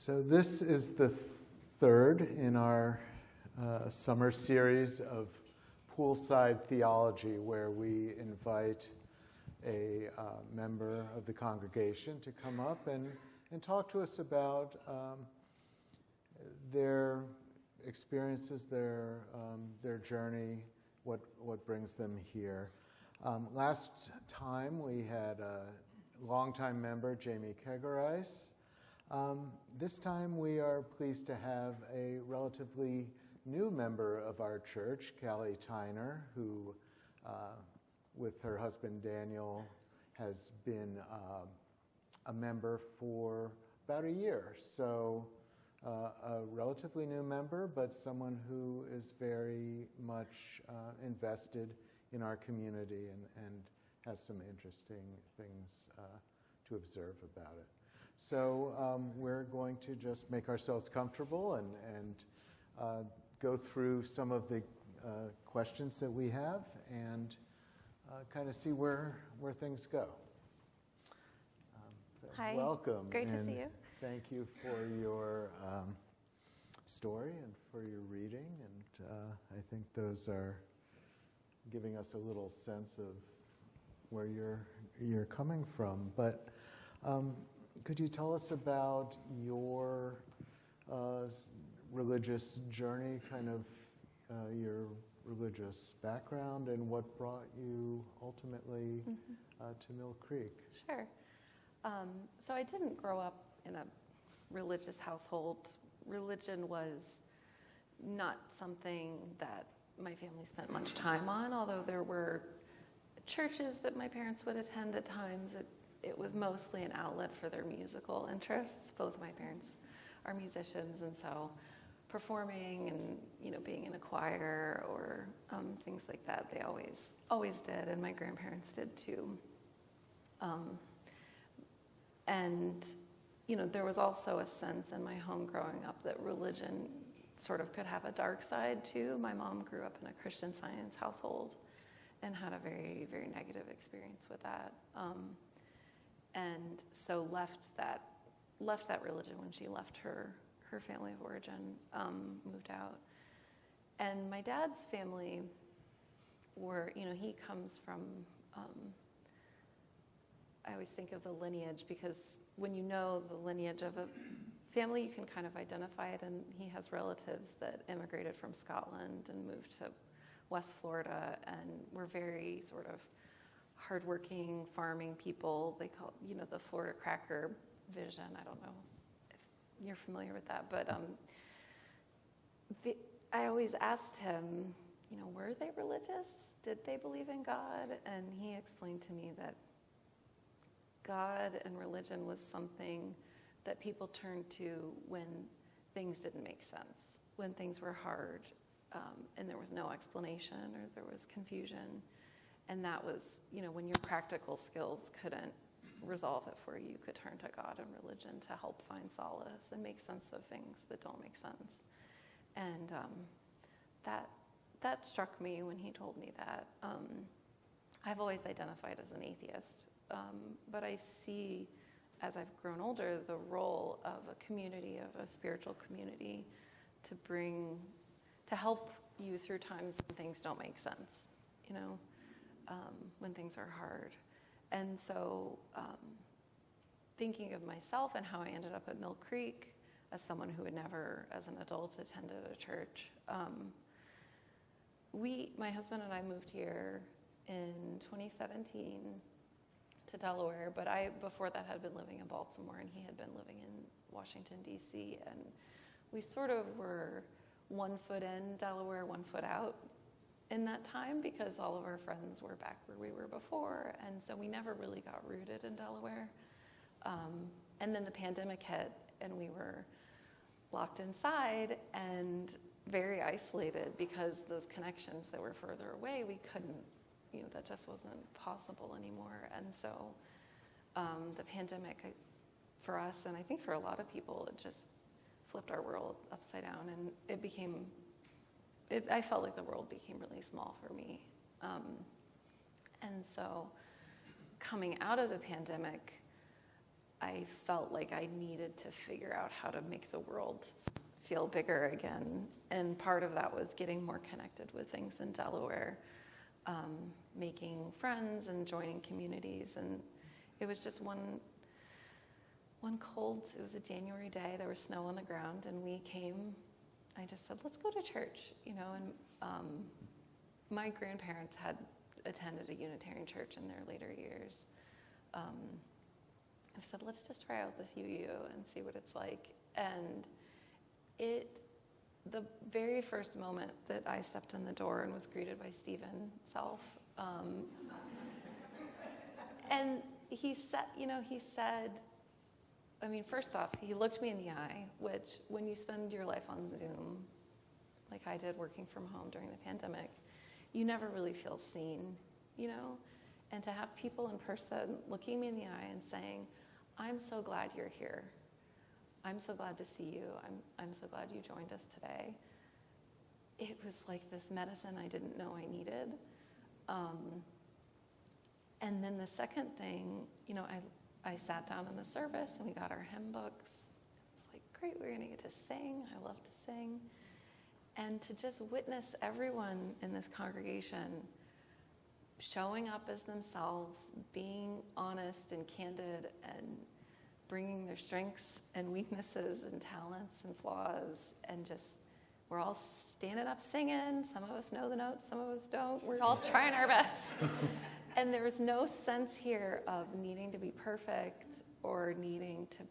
So this is the third in our summer series of Poolside Theology, where we invite a member of the congregation to come up and talk to us about their experiences, their journey, what brings them here. Last time we had a longtime member, Jamie Kegerais. This time we are pleased to have a relatively new member of our church, Callie, Tyner, who with her husband Daniel has been a member for about a year. So a relatively new member, but someone who is very much invested in our community and has some interesting things to observe about it. So we're going to just make ourselves comfortable and go through some of the questions that we have and kind of see where things go. So Hi. Welcome. Great to see you. Thank you for your story and for your reading. And I think those are giving us a little sense of where you're coming from. But could you tell us about your religious journey, kind of your religious background, and what brought you ultimately to Mill Creek? Sure. So I didn't grow up in a religious household. Religion was not something that my family spent much time on, although there were churches that my parents would attend at times. It was mostly an outlet for their musical interests. Both of my parents are musicians, and so performing and being in a choir or things like that, they always did, and my grandparents did too. And there was also a sense in my home growing up that religion sort of could have a dark side too. My mom grew up in a Christian Science household and had a very, very negative experience with that. And so left that religion when she left her family of origin, moved out. And my dad's family he comes from, I always think of the lineage, because when you know the lineage of a family, you can kind of identify it, and he has relatives that immigrated from Scotland and moved to West Florida and were very sort of hardworking farming people. They call the Florida cracker vision. I don't know if you're familiar with that, but I always asked him, were they religious? Did they believe in God? And he explained to me that God and religion was something that people turned to when things didn't make sense, when things were hard, and there was no explanation or there was confusion. And that was, when your practical skills couldn't resolve it for you, you could turn to God and religion to help find solace and make sense of things that don't make sense. And that struck me when he told me that. I've always identified as an atheist, but I see, as I've grown older, the role of a community, of a spiritual community, to help you through times when things don't make sense, when things are hard. And so thinking of myself and how I ended up at Mill Creek as someone who had never, as an adult, attended a church, my husband and I moved here in 2017 to Delaware, but I, before that, had been living in Baltimore, and he had been living in Washington, D.C., and we sort of were 1 foot in Delaware, 1 foot out in that time, because all of our friends were back where we were before, and so we never really got rooted in Delaware. And then the pandemic hit, and we were locked inside and very isolated, because those connections that were further away, we couldn't, that just wasn't possible anymore. And so the pandemic, for us, and I think for a lot of people, it just flipped our world upside down, and I felt like the world became really small for me. And so coming out of the pandemic, I felt like I needed to figure out how to make the world feel bigger again. And part of that was getting more connected with things in Delaware, making friends and joining communities. And it was just one cold, it was a January day, there was snow on the ground, and we came, I just said, let's go to church, and my grandparents had attended a Unitarian church in their later years. I said, let's just try out this UU and see what it's like. And the very first moment that I stepped in the door and was greeted by Stephen Self, and he said, first off, he looked me in the eye, which when you spend your life on Zoom, like I did working from home during the pandemic, you never really feel seen, And to have people in person looking me in the eye and saying, I'm so glad you're here. I'm so glad to see you. I'm so glad you joined us today. It was like this medicine I didn't know I needed. And then the second thing, I sat down in the service and we got our hymn books. It was like, great, we're going to get to sing. I love to sing. And to just witness everyone in this congregation showing up as themselves, being honest and candid, and bringing their strengths and weaknesses and talents and flaws, and just, we're all standing up singing. Some of us know the notes, some of us don't. We're all trying our best. And there was no sense here of needing to be perfect or needing to,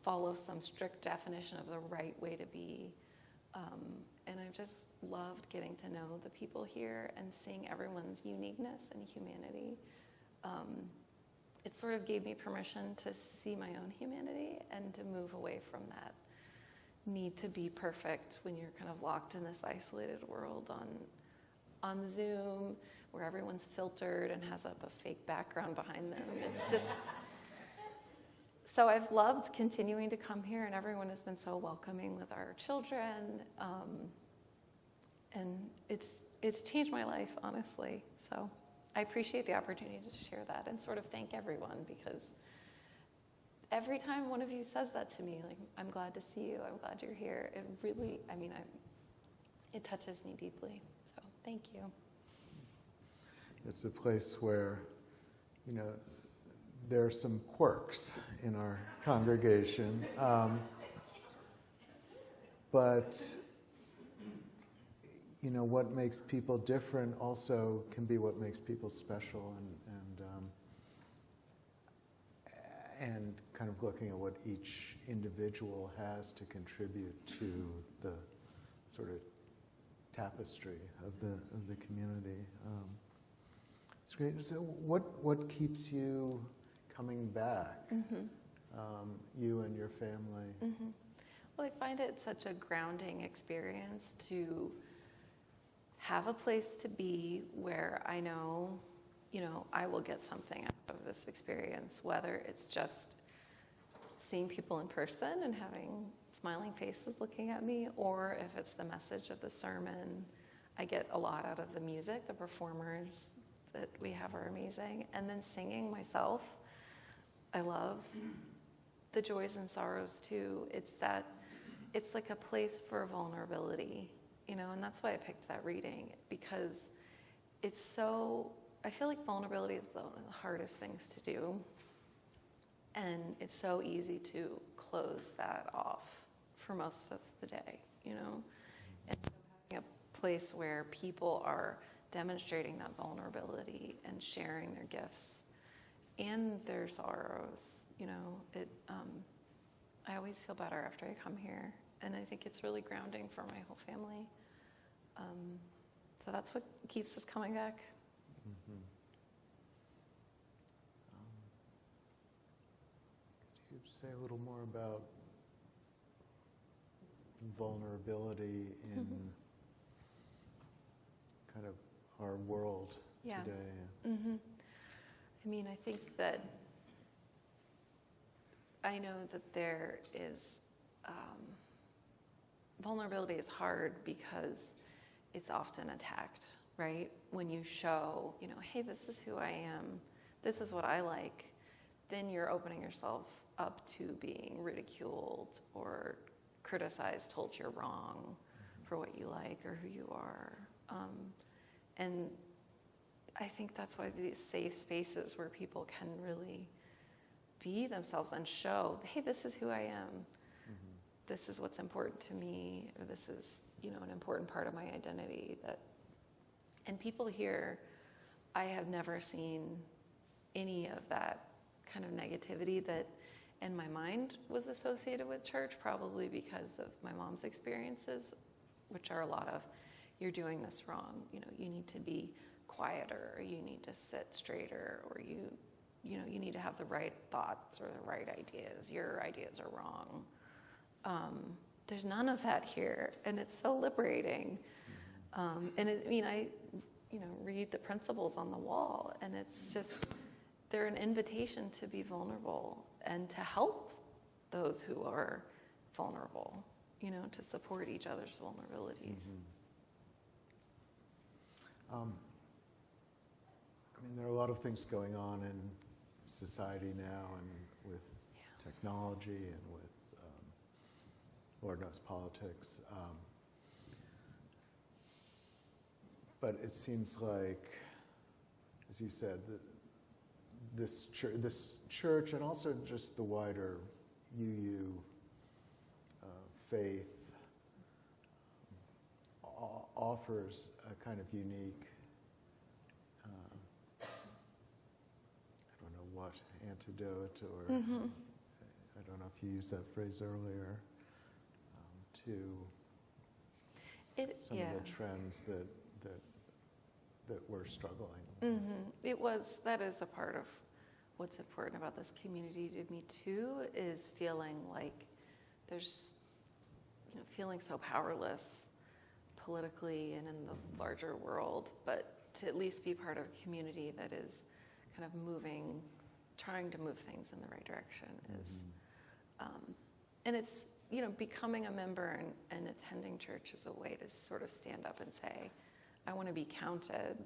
follow some strict definition of the right way to be. And I've just loved getting to know the people here and seeing everyone's uniqueness and humanity. It sort of gave me permission to see my own humanity and to move away from that need to be perfect when you're kind of locked in this isolated world on Zoom, where everyone's filtered and has up a fake background behind them. It's just, so I've loved continuing to come here, and everyone has been so welcoming with our children, and it's changed my life, honestly. So I appreciate the opportunity to share that and sort of thank everyone, because every time one of you says that to me, like, I'm glad to see you, I'm glad you're here, it really, it touches me deeply. So thank you. It's a place where, there are some quirks in our congregation, but what makes people different also can be what makes people special, and kind of looking at what each individual has to contribute to the sort of tapestry of the community. It's great. So what keeps you coming back? Mm-hmm. You and your family. Mm-hmm. Well, I find it such a grounding experience to have a place to be where I know, I will get something out of this experience, whether it's just seeing people in person and having smiling faces looking at me, or if it's the message of the sermon. I get a lot out of the music. The performers that we have are amazing. And then singing myself. I love the joys and sorrows too. It's like a place for vulnerability, and that's why I picked that reading, because I feel like vulnerability is one of the hardest things to do. And it's so easy to close that off for most of the day, And so having a place where people are demonstrating that vulnerability and sharing their gifts and their sorrows, I always feel better after I come here. And I think it's really grounding for my whole family. So that's what keeps us coming back. Mm-hmm. Could you say a little more about vulnerability in kind of our world today? Mm-hmm. I think that I know that there is vulnerability is hard because it's often attacked, right? When you show, hey, this is who I am, this is what I like, then you're opening yourself up to being ridiculed or criticized, told you're wrong for what you like or who you are. And I think that's why these safe spaces where people can really be themselves and show, hey, this is who I am. This is what's important to me, or this is, an important part of my identity. And people here, I have never seen any of that kind of negativity that in my mind was associated with church, probably because of my mom's experiences, which are a lot of, you're doing this wrong, you need to be quieter, or you need to sit straighter, or you need to have the right thoughts or the right ideas. Your ideas are wrong. There's none of that here, and it's so liberating. I read the principles on the wall, and it's just, they're an invitation to be vulnerable and to help those who are vulnerable, to support each other's vulnerabilities. There are a lot of things going on in society now, and with technology and with, Lord knows, politics. But it seems like, as you said, this church and also just the wider UU faith offers a kind of unique, I don't know what, antidote, or I don't know if you used that phrase earlier, to some of the trends that we're struggling. That is a part of what's important about this community to me too, is feeling like there's, feeling so powerless politically and in the larger world, but to at least be part of a community that is kind of trying to move things in the right direction is, and it's, becoming a member and attending church is a way to sort of stand up and say, I want to be counted.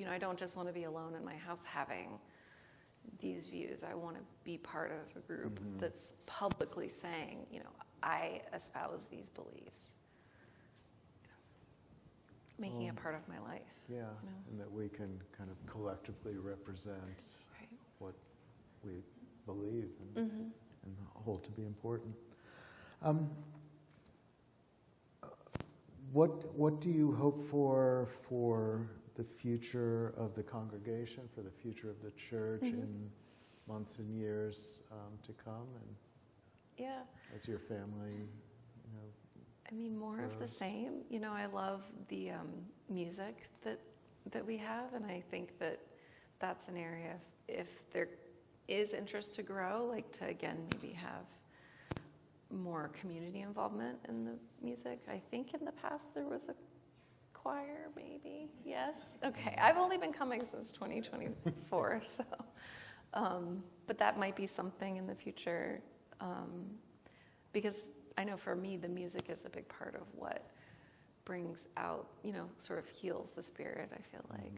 I don't just want to be alone in my house having these views. I want to be part of a group that's publicly saying, I espouse these beliefs. Making it part of my life. Yeah, and that we can kind of collectively represent what we believe and hold to be important. What do you hope for the future of the congregation, for the future of the church in months and years to come? And as your family, more of the same. I love the music that we have, and I think that that's an area, if there is interest to grow, like to again maybe have more community involvement in the music. I think in the past there was a choir, maybe. Yes? Okay. I've only been coming since 2024, so. But that might be something in the future, because I know for me the music is a big part of what brings out, sort of heals the spirit, I feel like.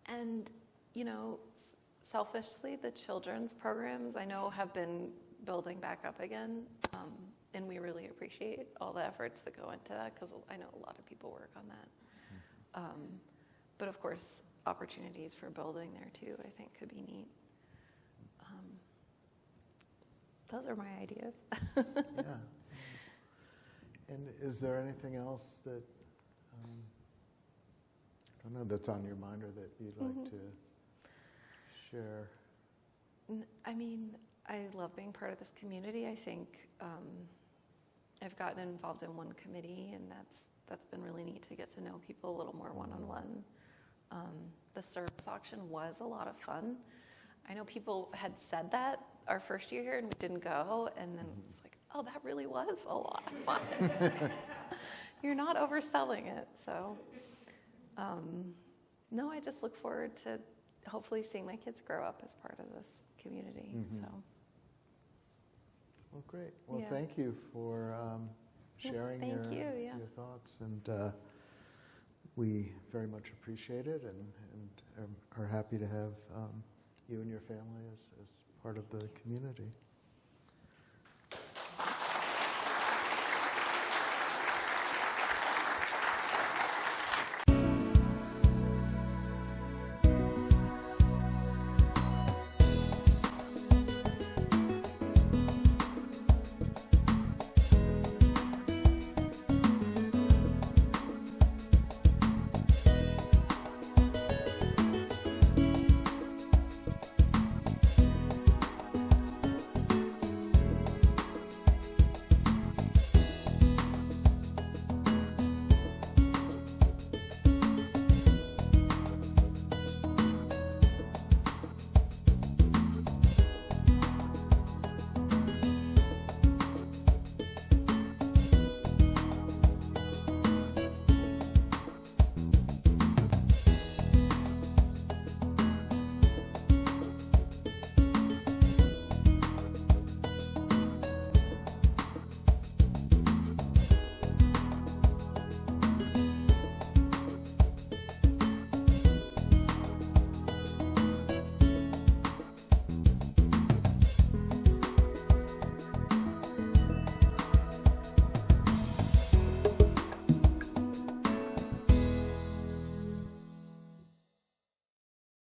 And, selfishly, the children's programs I know have been building back up again, and we really appreciate all the efforts that go into that, because I know a lot of people work on that. But of course, opportunities for building there too, I think could be neat. Those are my ideas. Yeah. And is there anything else that, I don't know, that's on your mind or that you'd like to share? I love being part of this community. I think I've gotten involved in one committee, and that's been really neat to get to know people a little more one-on-one. The service auction was a lot of fun. I know people had said that our first year here and we didn't go, and then it's like, oh, that really was a lot of fun. You're not overselling it. So, no, I just look forward to hopefully seeing my kids grow up as part of this community. So. Well, great. Well, thank you for sharing your thoughts, and we very much appreciate it, and are happy to have you and your family as part of the community.